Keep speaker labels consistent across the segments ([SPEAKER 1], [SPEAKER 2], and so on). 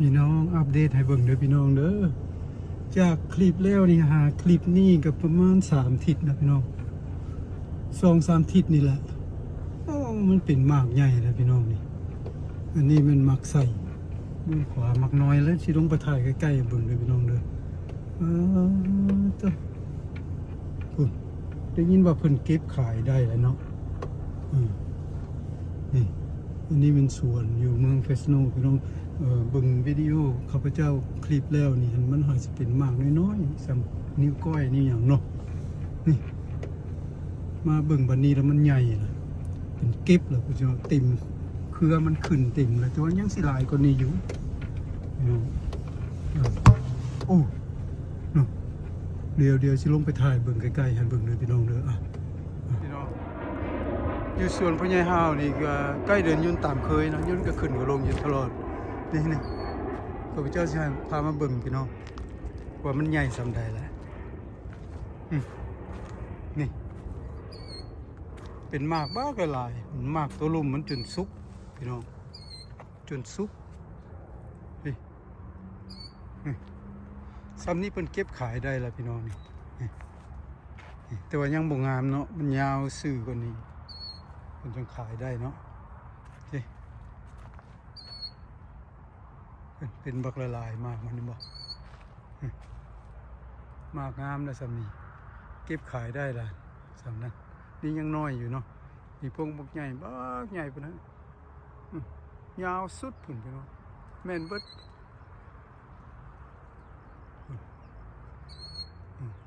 [SPEAKER 1] พี่น้องอัปเดตให้เบิ่งเด้อพี่น้องเด้อจากคลิปแล้วนี่หาคลิปนี้กับประมาณ3 ทิศนะพี่น้อง2-3 ทิศนี่แหละโอ้มันเป็นหมากใหญ่นะพี่น้องนี่อันนี้มันหมากใส่มือขวาหมากน้อยแล้วสิลงไปถ่ายใกล้ๆเบิ่งเด้อพี่น้องเด้อตัวคุณได้ยินว่าเพิ่นเก็บขายได้แล้วเนาะนี่อันนี้เป็นสวนอยู่เมืองเฟสโนพี่น้องเบิ่งวิดีโอข้าพเจ้าคลิปแล้วนี่มันหอยสิเป็นมากน้อยๆสำนิ้วก้อยนี่อย่างเนาะนี่มาเบิ่งบัดนี้แล้วมันใหญ่ล่ะเป็นเก็บแล้วพี่น้องติ่มเครือมันขึ้นติ่มแล้วแต่ว่ายังสิหลายกว่านี้อยู่พี่น้องโอ้เนาะเดี๋ยวสิลงไปถ่ายเบิ่งใกล้ๆให้เบิ่งเลยพี่น้องเด้อพี่น้องอยู่สวนพ่อใหญ่ฮาวนี่ก็ใกล้เดินยุ่นตามเคยนะยุ่นก็ขึ้นก็ลงอยู่ตลอดนี่ข้าพเจ้าสิพามาเบิ่งพี่น้องว่ามันใหญ่สำใดแล้วนี่เป็นหมากบ้ากหลายหมากตัวลุ่มมันจนสุกพี่น้องจนสุกนี่ซ้ำนี้เพิ่นเก็บขายได้แล้วพี่น้องนี่แต่ว่ายังบ่งามเนาะมันยาวซื่อกว่านี้มันจึงขายได้เนาะเป็นบักละลายมากมันนี่บอกมากงามแล้วสามีเก็บขายได้ละสำนั้นนี่ยังน้อยอยู่เนาะมีพวงบักใหญ่บักใหญ่ปะนั้นยาวสุดผุนไปเนาะแม่นเบิด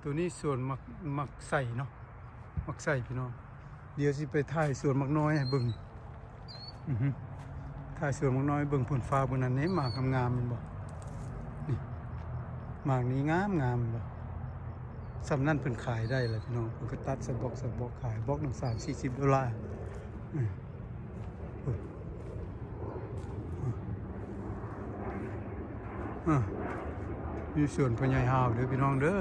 [SPEAKER 1] ตัวนี้ส่วนมักใส่เนาะมักใส่พี่น้องเดี๋ยวสิไปถ่ายส่วนมักน้อยให้เบิ่งถ่ายสวนมักน้อยเบิ่งผลฟ้าบนนั้นนี่หมากงามๆมันบอกนี่หมากนี้งามบ่สำนั่นเพิ่นขายได้เลยพี่น้องเพิ่นก็ตัดสะบอกขายบล็อก$30-40มีสวนพ่อใหญ่ฮาวเด้อพี่น้องเด้อ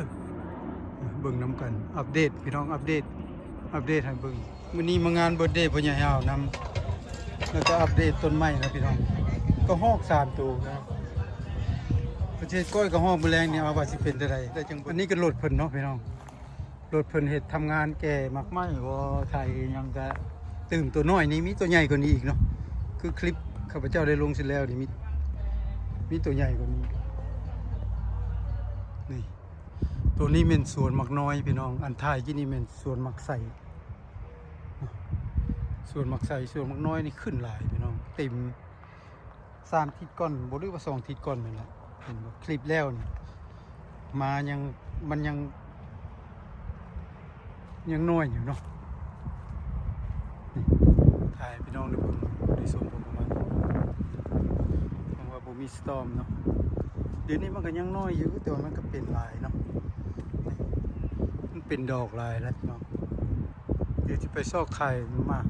[SPEAKER 1] เบิ่งน้ำกันอัปเดตพี่น้องอัปเดตให้เบิ่งมื้อนี้มางานเบิร์ธเดย์พ่อใหญ่ฮาวนำแล้วก็อัปเดตต้นไม้นะพี่น้องก็ฮอก3 ตัวนะประเทศก้อยก็ฮอกแมลงเนี่ยว่าสิเป็นอะไรได้จังอันนี้ก็รถเพิ่นเนาะพี่น้องรถเพิ่นเฮ็ดทำงานแก่มากไม่ว่าไทยยังก็ตื่มตัวน้อยนี้มีตัวใหญ่กว่านี้อีกเนาะคือคลิปข้าพเจ้าได้ลงเสร็จแล้วนี่มีตัวใหญ่กว่านี้นี่ตัวนี้เป็นสวนมักน้อยพี่น้องอันท้ายที่นี่เป็นสวนมักใส่ส่วนมักใส่ส่วนมักน้อยนี่ขึ้นหลายพี่น้องเต็ม3 ทิศก่อนบ่รู้ว่า2 ทิศก่อนเหมือนละเห็นคลิปแล้วนี่มามันยังน้อยอยู่เนาะนี่ถ่ายพี่น้องดูในส่วนผมมาเพราะว่าบ่มีสตอมเนาะเดี๋ยวนี้มันก็ยังน้อยอยู่แต่ว่ามันก็เป็นลายเนาะมันเป็นดอกลายแล้วเนาะเดี๋ยวจะไปซอกไข่มาก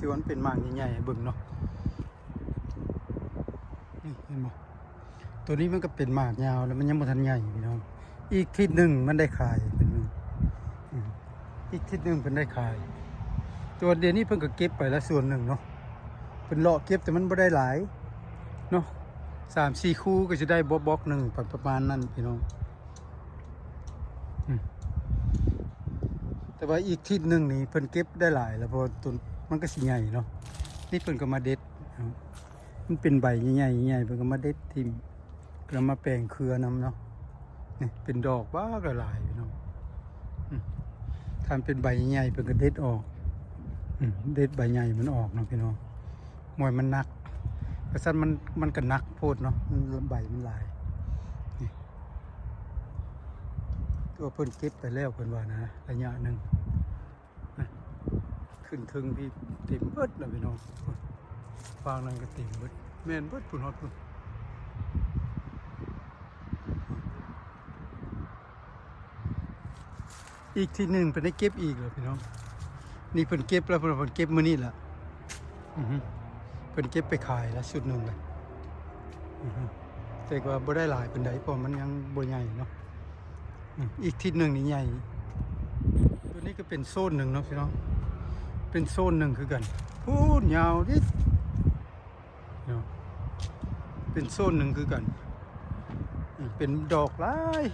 [SPEAKER 1] ที่วันเป็นมากใหญ่ๆเบิ่งเนาะนี่เห็นบ่ตัวนี้มันก็เป็นหมากยาวแล้วมันยังบ่ทันใหญ่พี่น้องอีกทิศหนึ่งมันได้ขายเป็นอีกทิศหนึ่งเป็นได้ขายตัวเดี๋ยวนี้เพิ่นก็เก็บไปแล้วส่วนหนึ่งเนาะเป็นเลาะเก็บแต่มันบ่ได้หลายเนาะ3-4 คู่ก็จะได้บล็อกหนึ่งประมาณนั้นพี่น้องแต่ว่าอีกทิศหนึ่งนี่เพิ่นเก็บได้หลายแล้วเพราะต้นมันก็สิใหญ่เนาะนี่เพิ่นก็มาเด็ดมันเป็นใบใหญ่ๆเพิ่นก็มาเด็ดทิ่มแล้วมาแปลงเครือนำเนาะนี่เป็นดอกบ้าก็หลายพี่น้องทำเป็นใบใหญ่เพิ่นก็เด็ดออกเด็ดใบใหญ่มันออกเนาะพี่น้องมวยมันหนักกระสันมันก็หนักโพดเนาะใบมันหลายนี่ตัวเพิ่นเก็บไปแล้วเพิ่นว่านะระยะหนึ่งขึ้นถึงพี่เต็มเบิดแล้วพี่น้องฟางนั้นก็เต็มเบิดแม่นเบิดพุ่นฮอดพุ่นอีกทีหนึ่งเพิ่นได้เก็บอีกแล้วพี่น้องนี่เพิ่นเก็บแล้วเพิ่นเก็บมื้อนี้ล่ะเพิ่นเก็บไปขายแล้วชุดหนึ่งเลยแต่ว่าบ่ได้หลายปานใดเพราะมันยังบ่ใหญ่เนาะอีกทิศหนึ่งนี่ใหญ่ตัวนี้ก็เป็นโซนหนึ่งเนาะพี่น้องเป็นโซนหนึ่งคือกันพูดยาวดิเนาะเ เป็นโซนหนึ่งคือกันเป็นดอกหลาย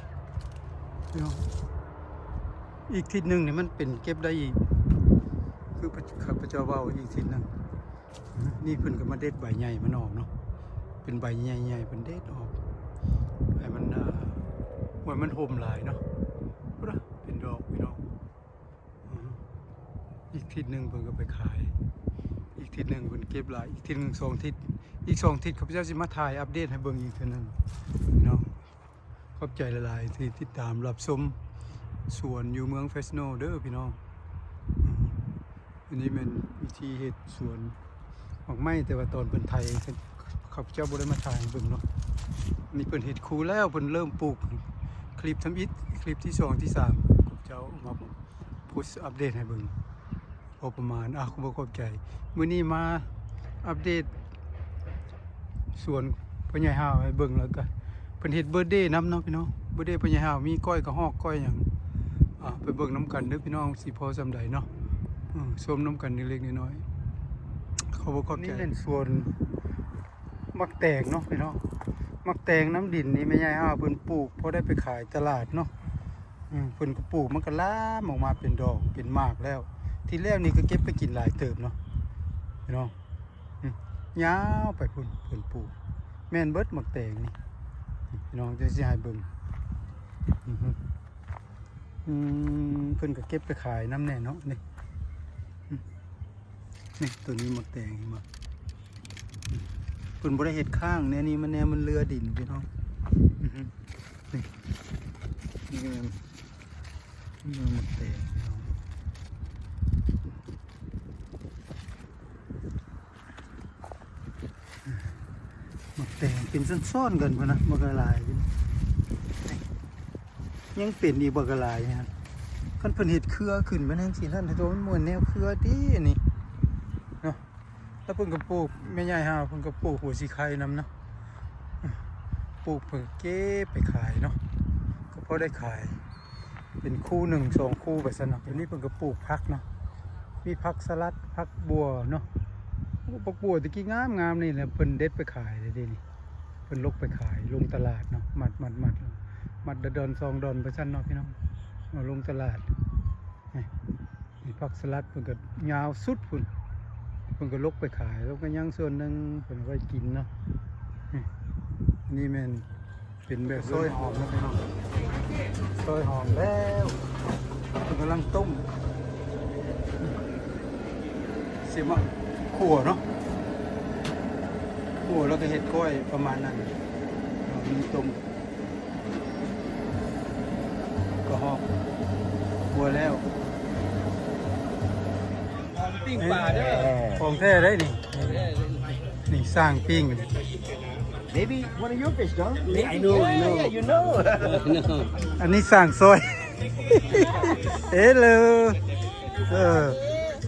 [SPEAKER 1] อีกทิศหนึ่งเนี่ยมันเป็นเก็บได้อีกคือข้าพเจ้าว่าอีกทิศหนึ่งนี่เพิ่นก็มาเด็ดใบใหญ่มันออกเนาะเป็นใบใหญ่ๆเพิ่นเด็ดออกไอ้มันเหมือนมันห่มหลายเนาะเป็นดอกพี่น้องอีกทิศหนึ่งเพิ่นก็ไปขายอีกทิศหนึ่งเพิ่นเก็บหลายอีกทิศหนึ่ง2 ทิศอีก2 ทิศข้าพเจ้าสิมาถ่ายอัปเดตให้เบิ่งอีกเท่านั้นพี่น้องขอบใจหลายๆที่ติดตามรับชมสวนอยู่เมืองเฟสโนเด้อพี่น้องอันนี้เป็นวิธีเฮ็ดสวนออกไม้แต่ว่าตอนเพิ่นไทยข้าพเจ้าบ่ได้มาถ่ายให้เบิ่งเนาะนี่เพิ่นเฮ็ดคูแล้วเพิ่นเริ่มปลูกคลิปทำอิฐคลิปที่2ที่3ข้าพเจ้ามาโพสต์อัปเดตให้เบิ่งพอประมาณคุณบ่ขอบใจมื้อนี้มาอัปเดตสวนพ่อใหญ่ห้าวให้เบิ่งแล้วกันเพิ่นเฮ็ดเบิร์ธเดย์นำเนาะพี่น้องเบิร์ธเดย์พ่อใหญ่ห้าวมีก้อยกระหอกก้อยหยังไปเบิ่งน้ำกันเด้อพี่น้องสิพอสำใดเนาะชมน้ำกันเล็กๆน้อยๆเขาบอกนี่เป็นส่วนมักแตงเนาะพี่น้องมักแตงน้ำดินนี่ไม่ใช่เพิ่นปลูกพอได้ไปขายตลาดเนาะเพิ่นก็ปลูกมันก็ล้ามออกมาเป็นดอกเป็นหมากแล้วทีแรกนี่ก็เก็บไปกินหลายเติบเนาะพี่น้องยาวไปเพิ่นปลูกแม่นเบิดมักแตงนี่พี่น้องจะสิให้เบิ่งเพิ่นก็เก็บไปขายน้ำแน่เนาะนี่ตัวนี้มักแตงมาเพิ่นบ่ได้เฮ็ดข้างแน่นี่มันเรือดินพี่น้องนี่มักแตงมักแตงเป็นซ่อนๆกันพุ่นนะบ่กระลายยังเป็นอีกบ่กระลายฮะคันเพิ่นเฮ็ดเครือขึ้นมาจังซี่นั่นตัวมันม่วนแนวเครือตินี่เนาะแล้วเพิ่นก็ปลูกแม่ใหญ่ห้าเพิ่นก็ปลูกหัวสีไข่นำเนาะปลูกเพิ่นเก็บไปขายเนาะก็พอได้ขายเป็นคู่1 2คู่ไปซั่นเนาะเดี๋ยวนี้เพิ่นก็ปลูกผักเนาะมีผักสลัดผักบัวเนาะผักบัวตะกี้งามนี่แหละเพิ่นเด็ดไปขายเลยเด้นี่เพิ่นลกไปขายลงตลาดเนาะมัดดอน2 ดอนไปซั่นเนาะพี่น้องเอาลงตลาดนี่ผักสลัดเพิ่นก็ยาวสุดพุ่นเพิ่นก็ลกไปขายแล้วก็ยังส่วนหนึ่งเพิ่นไว้กินเนาะนี่แม่นเป็นแบบซอยหอมนะพี่น้องซอยหอมแล้วเพิ่นกำลังต้มสิมาขั่วเนาะขั่วแล้วก็เฮ็ดก้อยประมาณนั้นมีต้มก็หอมขั่วแล้วปิ้งปลาเด้อของแท้ได้นี่สร้างปิ้ง
[SPEAKER 2] Maybe one of your fish, don't?
[SPEAKER 3] I know.
[SPEAKER 2] Yeah, you know.
[SPEAKER 1] อันนี้สร้างซอยเฮลโล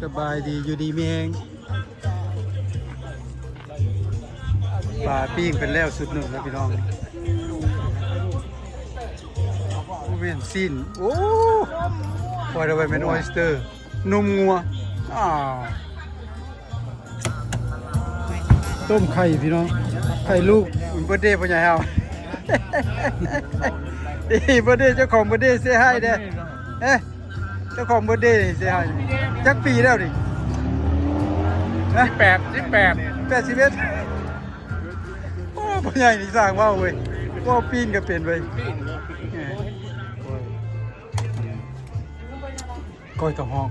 [SPEAKER 1] สบายดีอยู่ดีมีแฮงปลาปิ้งเป็นแล้วสุดหนึ่งแล้วพี่น้องเวียนซินโอ้ปล่อยเอาไว้เป็นออยสเตอร์นุ่มงัวต้มไข่พี่น้องไข่ลูกเบอร์เดย์พ่อใหญ่เฮาเบอร์เดย์เจ้าของเบอร์เดย์เสียให้เด้เจ้าของเบอร์เดย์เสียให้จักปีแล้วดิ81โอ้พ่อใหญ่นี่สร้างว่าวเว้ยว่าวปีนก็เป็นเว้ยก้อยกระหอก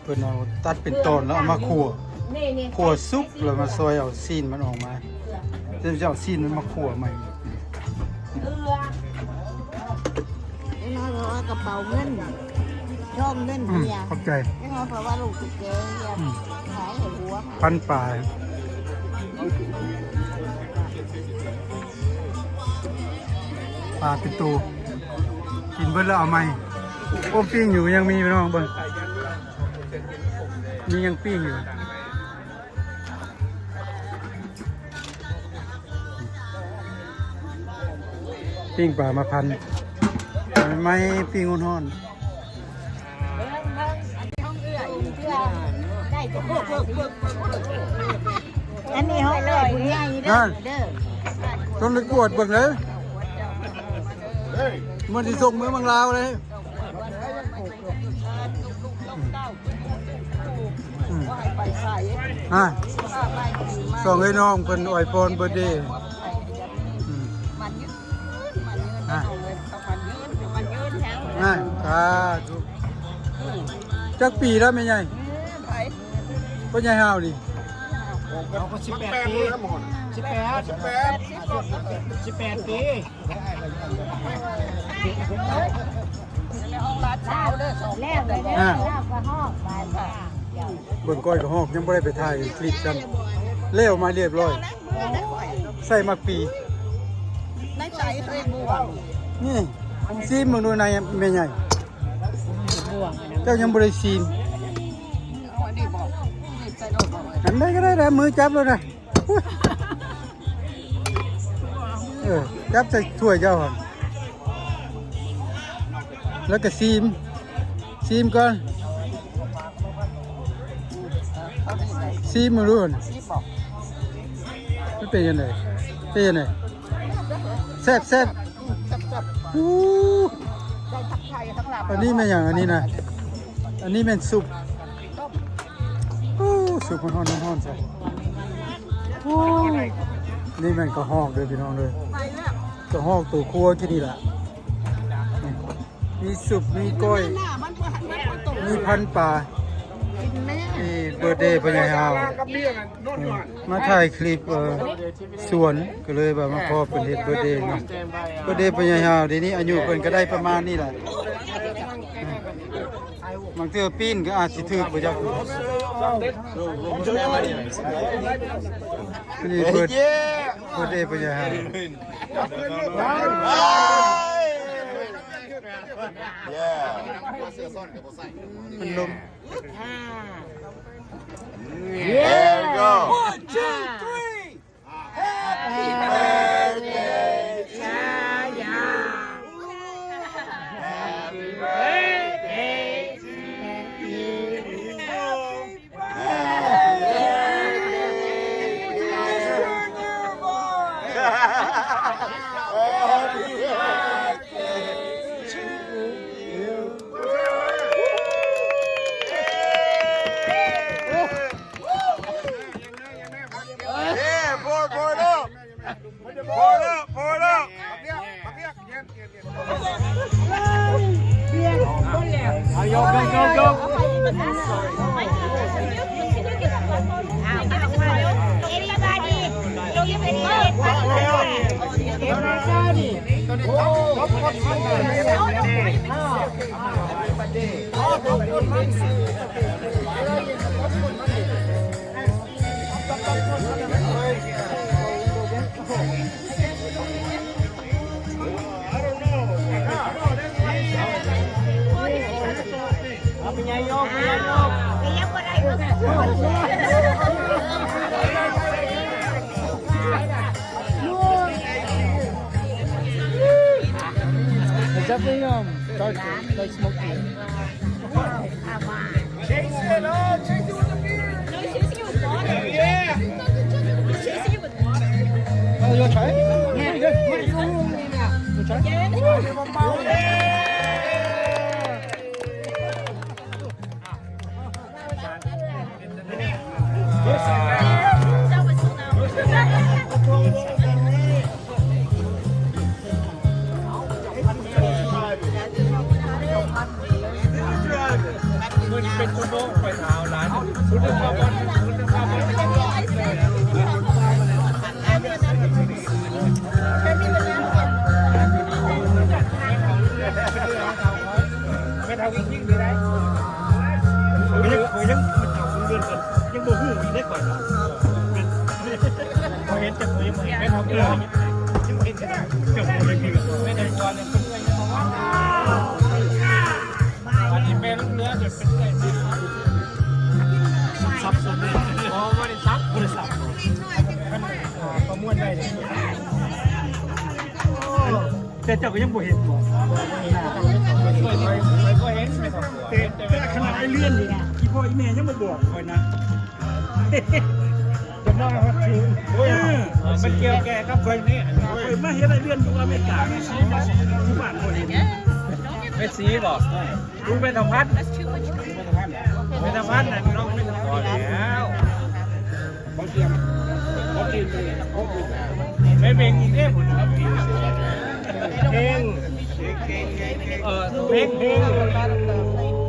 [SPEAKER 1] เพิ่นเอาตัดเป็นตอนแล้วเอามาคั่วซุปแล้วมาซอยเอาซีนมันออกมาจะเอาซีนมันมาคั่วใหม่
[SPEAKER 4] ไม่น้อยเพราะว่ากระเป๋าเงินชอบเงินเมีย
[SPEAKER 1] ขอบใจ
[SPEAKER 4] ไม่น้อยเพราะว่าลูกติดเกย์ขายให้หัว
[SPEAKER 1] พันป่าปลาเป็นตัวกินเบิ้ลแล้วเอาไหมโอ้ปิ้งอยู่ยังมีพี่น้องเบิ้ลมียังปิ้งอยู่ปิ้งปลามาพันไม่ปิ้งอุ่นห้อน
[SPEAKER 4] ได้จะหา อันนี้เขาเลยผู้ใหญ่เด้อเด้อ
[SPEAKER 1] ต้องไปกวดเบิ่งเลยมันสิส่งเมืองบางลาวเลยสองไอ้น้องเพิ่นอวยพรเบิร์ธเดย์จักปีแล้วแม่ใหญ่พ่อใหญ่ฮาวดิ
[SPEAKER 2] เราก็18 ปี18 ปี
[SPEAKER 4] แรกเลยเด้อลาบกระหอกไปค่ะ
[SPEAKER 1] เบิ่งก้อยกับฮอกยังบ่ได้ไปถ่ายคลิปกันเลี้ยวมาเรียบร้อยใส่มักปีในใจตัวเองบ่นี่ซีมมึงดูนายแม่ใหญ่เจ้ายังบ่ได้ซีมอันใดก็ได้นะมือจับแล้วนะจับใส่ถ้วยเจ้าก่อนแล้วก็ซีมก่อนซีมรู้นมันเป็นยังไงแซ่บอันนี้ไม่อย่างอันนี้นะอันนี้เป็นซุปซุปมันฮ้อนใส่นี่มันกระหอกเลยพี่น้องเลยกระหอกตัวครัวกินนี่แหละมีซุปมีก้อยมีพันปลานี่เบอร์เดย์พ่อใหญ่ฮาวมาถ่ายคลิปสวนก็เลยแบบมาขอเป็นเฮ็ดเบอร์เดย์เนาะเบอร์เดย์พ่อใหญ่ฮาวเดี๋ยวนี้อายุเพิ่นก็ได้ประมาณนี้แหละบางเทื่อปีนก็อาจสิถึกบ่จักนี่เบอร์เดย์พ่อใหญ่ฮาวมันลม
[SPEAKER 2] There we go.
[SPEAKER 4] 1, 2, 3 Happy birthday to you Happy birthday to you
[SPEAKER 2] Yeah, pour it up. Pour it up. Pour it up.
[SPEAKER 4] Everybody, don't give
[SPEAKER 1] It's definitely dark, like smoky.
[SPEAKER 2] Chase it up. Chase it with the beer.
[SPEAKER 3] No, he's chasing it with water.
[SPEAKER 2] Yeah.
[SPEAKER 3] He's chasing it with water.
[SPEAKER 1] Oh, you want to try it? Yeah. Good. You try?
[SPEAKER 3] That was sold out.
[SPEAKER 1] แต่เจ้าก็ยังบ่เห็นบ่แต่ขนาดไอ้เลื่อนนี่นะอีพ่ออีแม่ยังบ่บอกคอยนะ
[SPEAKER 5] มันเกี่ยวแก่ครับคนนี้มาเห็นอะไรเรื่องอยู่อเมริกาทุกบ้านคนนี้
[SPEAKER 3] Yes. Don't get
[SPEAKER 5] ไม่ซีบอกดูเป็นธรรมพัฒน์
[SPEAKER 3] That's too much.
[SPEAKER 5] เป็นธรรมพัฒน์นะน้องไม่พอแล้วไม่เป็นอีกเนี่ยผมเพลงเพลง